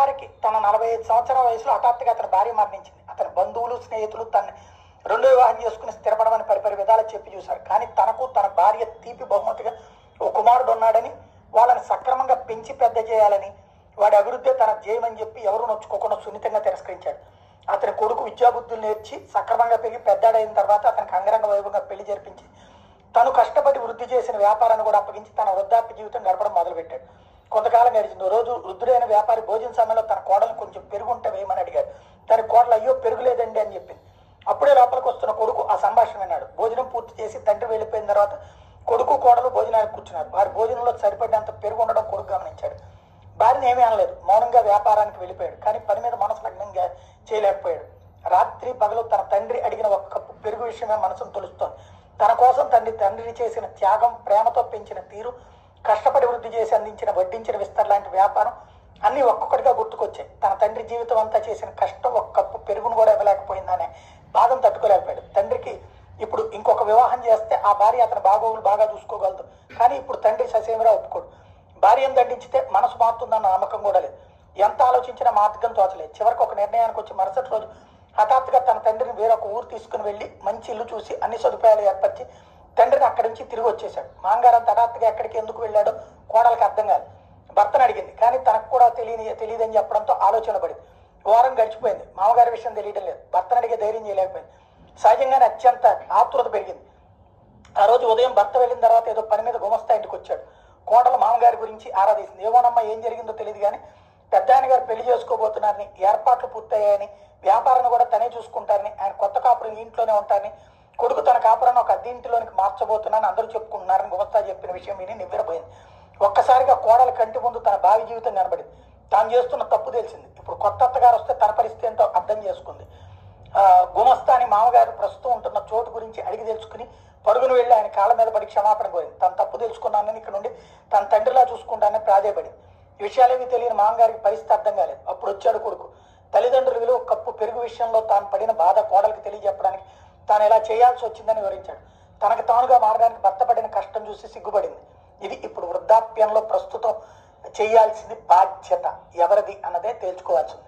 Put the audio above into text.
వ్యాపారికి తన 45 సంవత్సరాల వయసులో హఠాత్తుగా అతని భార్య మరణించింది. అతని బంధువులు స్నేహితులు తన రెండో వివాహం చేసుకుని స్థిరపడమని పరిపరి విధాలు చెప్పి చూశారు. కానీ తనకు తన భార్య తీపి బహుమతిగా ఓ కుమారుడు ఉన్నాడని, వాళ్ళని సక్రమంగా పెంచి పెద్ద చేయాలని, వాడి అభివృద్ధి తన ధ్యేయమని చెప్పి ఎవరు నొచ్చుకోకుండా సున్నితంగా తిరస్కరించాడు. అతని కొడుకు విద్యాబుద్ధులు నేర్చి సక్రమంగా పెరిగి పెద్దాడైన తర్వాత అతనికి అంగరంగ వైభవంగా పెళ్లి జరిపించి తను కష్టపడి వృద్ధి చేసిన వ్యాపారాన్ని కూడా అప్పగించి తన వృద్ధాప్య జీవితం గడపడం మొదలుపెట్టాడు. కొంతకాలం గడిచింది. రోజు వృద్ధుడైన వ్యాపారి భోజన సమయంలో తన కోడలు కొంచెం పెరుగుంటే వేయమని అడిగాడు. తన కోడలు అయ్యో పెరుగులేదండి అని చెప్పింది. అప్పుడే లోపలికి వస్తున్న కొడుకు ఆ సంభాషణ విన్నాడు. భోజనం పూర్తి చేసి తండ్రి వెళ్ళిపోయిన తర్వాత కొడుకు కోడలు భోజనానికి కూర్చున్నారు. వారి భోజనంలో సరిపడినంత పెరుగు ఉండడం కొడుకు గమనించాడు. భార్యను ఏమీ అనలేదు. మౌనంగా వ్యాపారానికి వెళ్ళిపోయాడు. కానీ పని మీద మనసు లగ్నంగా చేయలేకపోయాడు. రాత్రి పగలు తన తండ్రి అడిగిన ఒక కప్పు పెరుగు విషయమే మనసును తొలుస్తోంది. తన కోసం తండ్రి చేసిన త్యాగం, ప్రేమతో పెంచిన తీరు, కష్టపడి వృద్ధి చేసి అందించిన వడ్డించిన విస్తర్ లాంటి వ్యాపారం అన్నీ ఒక్కొక్కటిగా గుర్తుకొచ్చాయి. తన తండ్రి జీవితం అంతా చేసిన కష్టం ఒక కప్పు పెరుగును కూడా ఇవ్వలేకపోయిందనే బాధను తట్టుకోలేకపోయాడు. తండ్రికి ఇప్పుడు ఇంకొక వివాహం చేస్తే ఆ భార్య అతని బాగోగులు బాగా చూసుకోగలదు. కానీ ఇప్పుడు తండ్రి ససేమిరా ఒప్పుకోడు. భార్యను దండించితే మనసు మారుతుందన్న నమ్మకం కూడా లేదు. ఎంత ఆలోచించినా మార్గం తోచలేదు. చివరికి ఒక నిర్ణయానికి వచ్చి మరుసటి రోజు హఠాత్తుగా తన తండ్రిని వేరొక ఊరు తీసుకుని వెళ్ళి మంచి ఇల్లు చూసి అన్ని సదుపాయాలు ఏర్పరిచి తండ్రిని అక్కడి నుంచి తిరిగి వచ్చేశాడు. మాంగారంత హఠాత్తుగా ఎక్కడికి ఎందుకు వెళ్ళాడో కోడలికి అర్థం కాదు. భర్తను అడిగింది. కానీ తనకు కూడా తెలియదని చెప్పడంతో ఆలోచన పడింది. వారం గడిచిపోయింది. మామగారి విషయం తెలియడం లేదు. భర్తను అడిగే ధైర్యం చేయలేకపోయింది. సహజంగానే అత్యంత ఆతృత పెరిగింది. ఆ రోజు ఉదయం భర్త వెళ్ళిన తర్వాత ఏదో పని మీద గుమస్తా ఇంటికి వచ్చాడు. కోడలు మామగారి గురించి ఆరాధిస్తుంది. ఏమోనమ్మా ఏం జరిగిందో తెలియదు కానీ పెద్ద ఆయన గారు పెళ్లి చేసుకోబోతున్నారని, ఏర్పాట్లు పూర్తయ్యాయని, వ్యాపారాన్ని కూడా తనే చూసుకుంటారని, ఆయన కొత్త కాపురం ఇంట్లోనే ఉంటారని, కొడుకు తన కాపురాన్ని ఒక అద్దె ఇంటిలోనికి మార్చబోతున్నారని అందరూ చెప్పుకుంటున్నారని గుమస్తా చెప్పిన విషయం విని నివ్వెరపోయింది. ఒక్కసారిగా కోడల కంటి ముందు తన భావి జీవితం కనబడింది. తాను చేస్తున్న తప్పు తెలిసింది. ఇప్పుడు కొత్త అత్తగారు వస్తే తన పరిస్థితి ఏంటో అర్థం చేసుకుంది. గుమస్తాని మామగారు ప్రస్తుతం ఉంటున్న చోటు గురించి అడిగి తెలుసుకుని పరుగును వెళ్ళి ఆయన కాళ్ళ మీద పడి క్షమాపణ కోరింది. తను తప్పు తెలుసుకున్నానని ఇక్కడ నుండి తన తండ్రిలా చూసుకుంటానని ప్రాధేయపడింది. ఈ విషయాలేమీ తెలియని మామగారికి పరిస్థితి అర్థం కాలేదు. అప్పుడు వచ్చాడు కొడుకు. తల్లిదండ్రుల విలువ కప్పు పెరుగు విషయంలో తాను పడిన బాధ కోడలికి తెలియజెప్పడానికి తాను ఎలా చేయాల్సి వచ్చిందని వివరించాడు. తనకు తానుగా మారడానికి భర్త పడిన కష్టం చూసి సిగ్గుపడింది. ఇది ఇప్పుడు వృద్ధాప్యంలో ప్రస్తుతం చేయాల్సింది బాధ్యత ఎవరిది అన్నదే తేల్చుకోవాల్సింది.